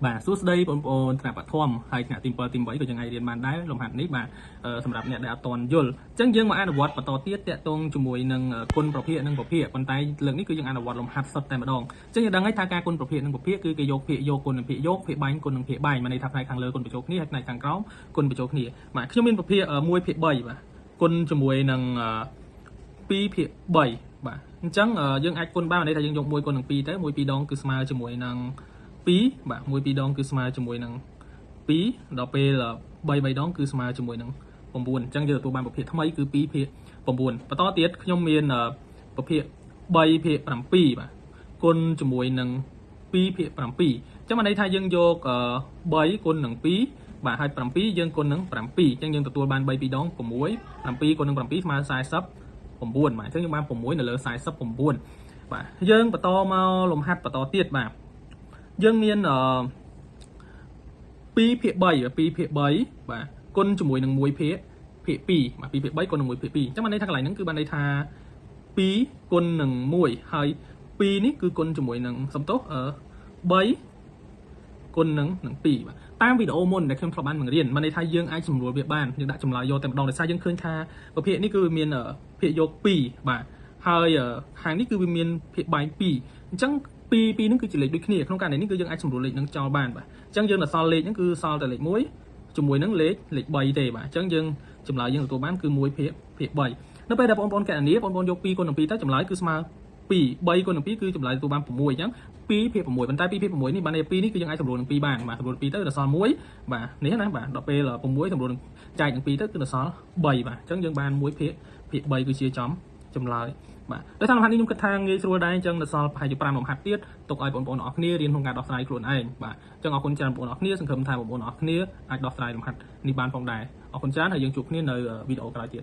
បាទសួស្តីបងប្អូនថ្នាក់បឋមហើយថ្នាក់ទី7ទី8ក៏យើងអាចរៀនបានដែរលំហាត់នេះបាទសម្រាប់អ្នកដែលអត់ទាន់យល់អញ្ចឹងយើងមកអនុវត្តបន្តទៀតតាក់ទងជាមួយនឹងគុណប្រភេទនិងប្រភេទប៉ុន្តែលើកនេះគឺយើងអនុវត្តលំហាត់សុទ្ធតែម្ដងអញ្ចឹងយើងដឹងហើយថាការគុណប្រភេទនិងប្រភេទគឺគេយកភាគយកគុណនិងភាគយកភាគបាញ់គុណនិងភាគបាញ់មានន័យថាផ្នែកខាងលើគុណបញ្ចូលគ្នាហើយផ្នែកខាងក្រោមគុណបញ្ចូលគ្នាបាទខ្ញុំមានប្រភេទ1ភាគ3បាទគុណជាមួយនឹង2ភាគ3បាទអញ្ចឹងយើងអាចគុណបានន័យថាយើងយក1គុណនឹង2ទៅ1 2ដងគឺស្មើជាមួយនឹង2បាទ1 2ដងគឺស្មើជាមួយនឹង2ដល់ពេល3 3ដងគឺស្មើជាមួយនឹង9អញ្ចឹងយើងទទួលបានប្រភេទថ្មីគឺ2ភាគ9បន្តទៀតខ្ញុំមានប្រភេទ3ភាគ7បាទគុណជាមួយនឹង2ភាគ7អញ្ចឹងមានន័យថាយើងយក3គុណនឹង2បាទហើយ7យើងគុណនឹង7អញ្ចឹងយើងទទួលបាន3 2ដង6 7គុណនឹង7ស្មើ49បាទអញ្ចឹងយើងបាន6នៅលើ49បាទយើងបន្តមកលំហាត់បន្តទៀតបាទយើងមាន2ភាគ3 2ភាគ3បាទគុណជាមួយនឹង1ភាគ2បាទ2ភាគ3គុណនឹង1ភាគ2អញ្ចឹងបានន័យថាកន្លែងហ្នឹងគឺបានន័យថា2គុណនឹង1ហើយ2នេះគឺគុណជាមួយនឹងសំទោស3គុណនឹង2បាទតាមវីដេអូមុនដែលខ្ញុំធ្លាប់បានបង្រៀនបានន័យថាយើងអាចសម្រួលវាបានយើងដាក់ចម្លើយយកតែម្ដងដោយសារយើងឃើញថាប្រភេទនេះគឺវាមានភាគយក2បាទហើយខាងនេះគឺវាមានភាគបាញ់2អញ្ចឹង2ហ្នឹងគឺជាលេខដូចគ្នាក្នុងករណីនេះគឺយើងអាចសម្រួលលេខនឹងចោលបានបាទអញ្ចឹងយើងនៅសល់លេខហ្នឹងគឺសល់តែលេខ1ជាមួយនឹងលេខ3ទេបាទអញ្ចឹងយើងចម្លើយយើងទទួលបានគឺ1ភាគ3នៅពេលដែលបងប្អូនកណនាបងប្អូនយក2គុណនឹង2ទៅចម្លើយគឺស្មើ2 3គុណនឹង2គឺចម្លើយទទួលបាន6អញ្ចឹង2ភាគ6ប៉ុន្តែ2ភាគ6នេះបានន័យ2នេះគឺយើងអាចសម្រួលនឹង2បានបាទសម្រួល2ទៅដល់សល់1បាទនេះណាបាទដល់ពេល6សម្រួលនឹងចែកនឹង2ទៅគឺដល់សល់3បាទអញ្ចឹងយើងបាន1ភាគ3គឺជាចម្លើយបាទដោយសារលំហាត់នេះខ្ញុំគិតថាងាយស្រួលដែរអញ្ចឹងនៅសល់ប្រហែលជា5លំហាត់ទៀតទុកឲ្យបងប្អូនអរគ្នារៀនក្នុងការដោះស្រាយខ្លួនឯងបាទអញ្ចឹងអរគុណច្រើនបងប្អូនអរគ្នាសង្ឃឹមថាបងប្អូនអរគ្នាអាចដោះស្រាយលំហាត់នេះបានផងដែរអរគុណច្រើនហើយយើងជួបគ្នានៅវីដេអូក្រោយទៀត